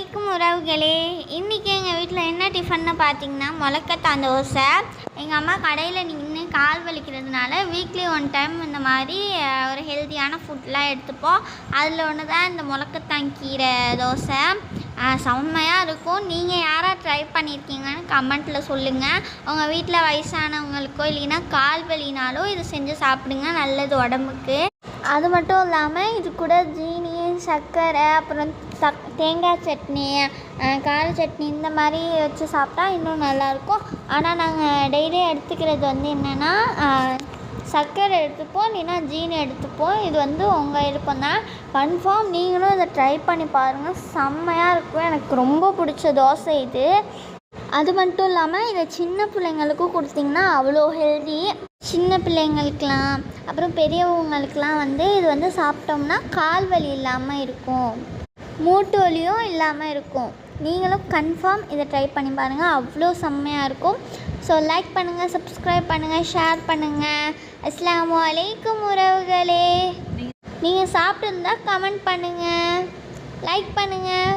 அலைக்கும் உறவுகளே. இன்றைக்கி எங்கள் வீட்டில் என்ன டிஃபன்னு பார்த்தீங்கன்னா முளக்கத்தான் தோசை. எங்கள் அம்மா கடையில் நின்று கால் வலிக்கிறதுனால வீக்லி 1 டைம் இந்த மாதிரி ஒரு ஹெல்த்தியான ஃபுட்லாம் எடுத்துப்போம். அதில் ஒன்று தான் இந்த முளக்கத்தான் கீரை தோசை. செம்மையாக இருக்கும். நீங்கள் யாராக ட்ரை பண்ணியிருக்கீங்கன்னு கமெண்ட்டில் சொல்லுங்கள். உங்கள் வீட்டில் வயசானவங்களுக்கோ இல்லைன்னா கால் வலினாலோ இது செஞ்சு சாப்பிடுங்க, நல்லது உடம்புக்கு. அது மட்டும் இல்லாமல் இது கூட ஜீனி, சர்க்கரை, அப்புறம் தேங்காய் சட்னி, கார சட்னி இந்த மாதிரி வச்சு சாப்பிட்டா இன்னும் நல்லாயிருக்கும். ஆனால் நாங்கள் டெய்லி எடுத்துக்கிறது என்னென்னா சர்க்கரை எடுத்துப்போம், இல்லைன்னா ஜீனி எடுத்துப்போம். இது உங்கள் விருப்பம் தான். கன்ஃபார்ம் நீங்களும் இதை ட்ரை பண்ணி பாருங்கள், செம்மையாக இருக்கும். எனக்கு ரொம்ப பிடிச்ச தோசை இது. அது மட்டும் இல்லாமல் இதை சின்ன பிள்ளைங்களுக்கும் கொடுத்திங்கன்னா அவ்வளோ ஹெல்தி. சின்ன பிள்ளைங்களுக்கெலாம் அப்புறம் பெரியவங்களுக்கெலாம் இது சாப்பிட்டோம்னா கால் வலி இல்லாமல் இருக்கும், மூட்டு வலியும் இல்லாமல் இருக்கும். நீங்களும் கன்ஃபார்ம் இதை ட்ரை பண்ணி பாருங்கள், அவ்வளோ செம்மையாக இருக்கும். ஸோ லைக் பண்ணுங்கள், சப்ஸ்கிரைப் பண்ணுங்கள், ஷேர் பண்ணுங்கள். அஸ்ஸலாமு அலைக்கும் உறவுகளே. நீங்கள் சாப்பிட்டுருந்தா கமெண்ட் பண்ணுங்கள், லைக் பண்ணுங்கள்.